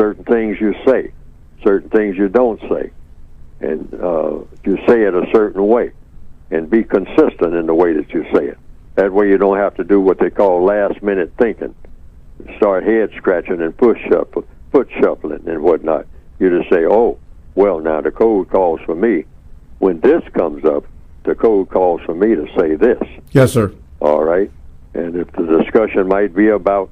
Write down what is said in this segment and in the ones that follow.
certain things you say, certain things you don't say, and you say it a certain way, and be consistent in the way that you say it. That way you don't have to do what they call last-minute thinking, start head-scratching and foot shuffling and whatnot. You just say, oh, well, now the code calls for me. When this comes up, the code calls for me to say this. Yes, sir. All right? And if the discussion might be about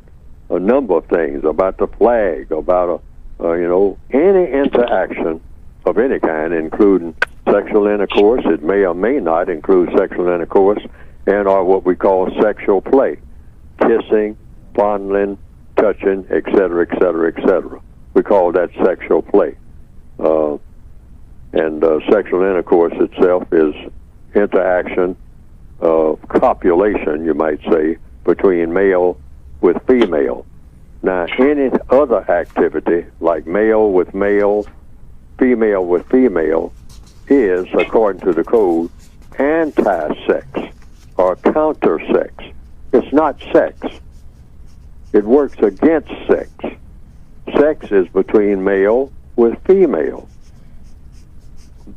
a number of things, about the flag, about, any interaction of any kind, including sexual intercourse, it may or may not include sexual intercourse, and or what we call sexual play, kissing, fondling, touching, etc., etc., etc. We call that sexual play. And sexual intercourse itself is interaction, copulation, you might say, between male with female. Now, any other activity, like male with male, female with female, is, according to the code, anti-sex or counter-sex. It's not sex. It works against sex. Sex is between male with female.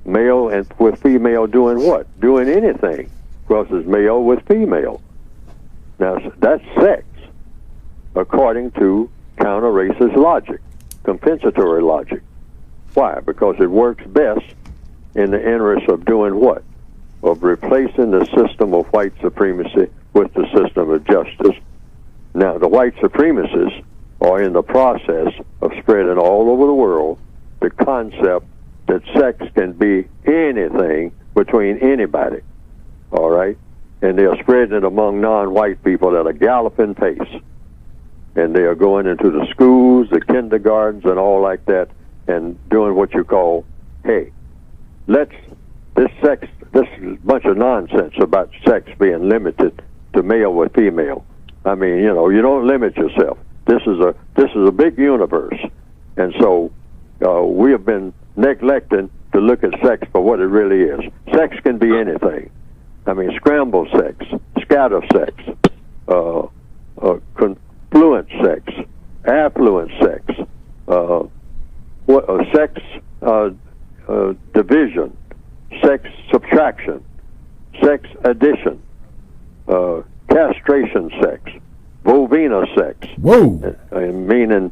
Male and with female doing what? Doing anything. Because it's male with female. Now, that's sex, according to counter-racist logic, compensatory logic. Why? Because it works best in the interest of doing what? Of replacing the system of white supremacy with the system of justice. Now, the white supremacists are in the process of spreading all over the world the concept that sex can be anything between anybody, all right? And they are spreading it among non-white people at a galloping pace. And they are going into the schools, the kindergartens, and all like that, and doing what you call, hey, this bunch of nonsense about sex being limited to male with female. I mean, you don't limit yourself. This is a big universe, and so we have been neglecting to look at sex for what it really is. Sex can be anything. I mean, scramble sex, scatter sex, confluent sex, affluent sex, sex division, sex subtraction, sex addition, castration sex, bovina sex. Whoa! Meaning,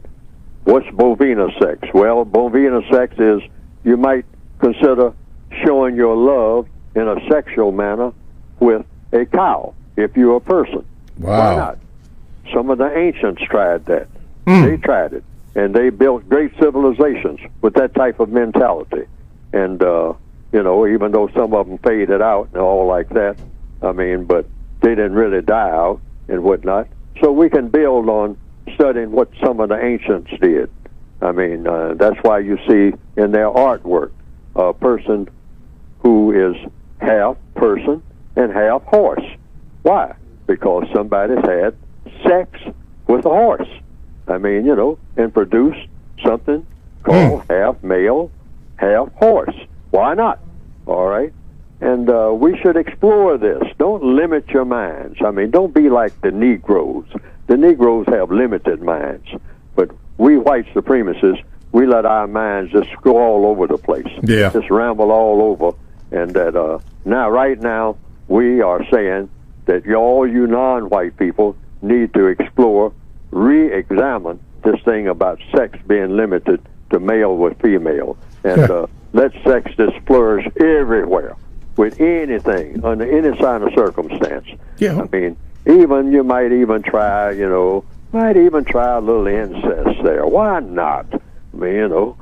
what's bovina sex? Well, bovina sex is, you might consider showing your love in a sexual manner with a cow, if you're a person. Wow. Why not? Some of the ancients tried that. They tried it, and they built great civilizations with that type of mentality. And, even though some of them faded out and all like that, I mean, but they didn't really die out and whatnot. So we can build on studying what some of the ancients did. I mean, that's why you see in their artwork a person who is half person and half horse. Why? Because somebody's had sex with a horse. I mean, and produced something called half male, half horse. Why not? All right? And we should explore this. Don't limit your minds. I mean, don't be like the Negroes. The Negroes have limited minds. But we white supremacists, we let our minds just go all over the place. Yeah. Just ramble all over. And that right now, we are saying that all you non-white people need to explore, re-examine this thing about sex being limited to male with female. And let sex just flourish everywhere, with anything, under any sign of circumstance. Yeah. I mean, you might even try, a little incest there. Why not? I mean,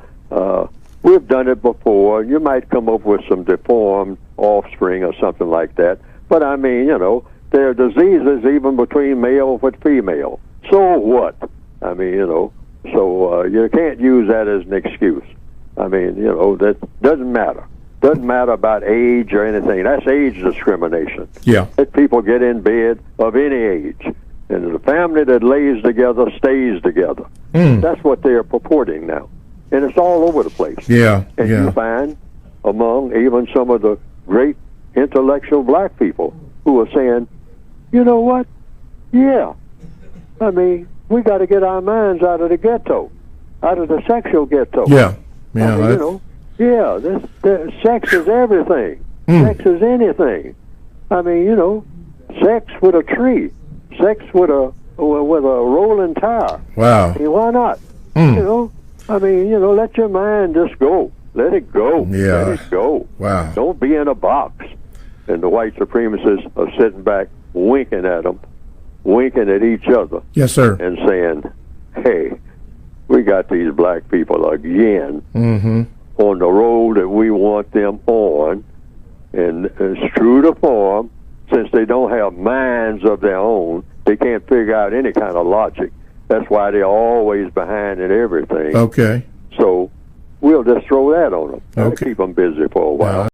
we've done it before. You might come up with some deformed offspring or something like that. But I mean, there are diseases even between male with female. So what? I mean, so you can't use that as an excuse. I mean, that doesn't matter. Doesn't matter about age or anything. That's age discrimination. Yeah. Let people get in bed of any age. And the family that lays together stays together. That's what they are purporting now. And it's all over the place. Yeah. And you find among even some of the great intellectual black people who are saying, you know what? Yeah. I mean, we got to get our minds out of the ghetto. out of the sexual ghetto. Yeah. I mean, this sex is everything. Sex is anything. I mean, sex with a tree, sex with a rolling tire. Wow. I mean, why not? I mean, let your mind just go. Let it go. Yeah. Let it go. Wow. Don't be in a box. And the white supremacists are sitting back, winking at them, winking at each other. Yes, sir. And saying, hey, we got these black people again on the road that we want them on. And it's true to form, since they don't have minds of their own, they can't figure out any kind of logic. That's why they're always behind in everything. Okay. So we'll just throw that on them. That'll keep them busy for a while.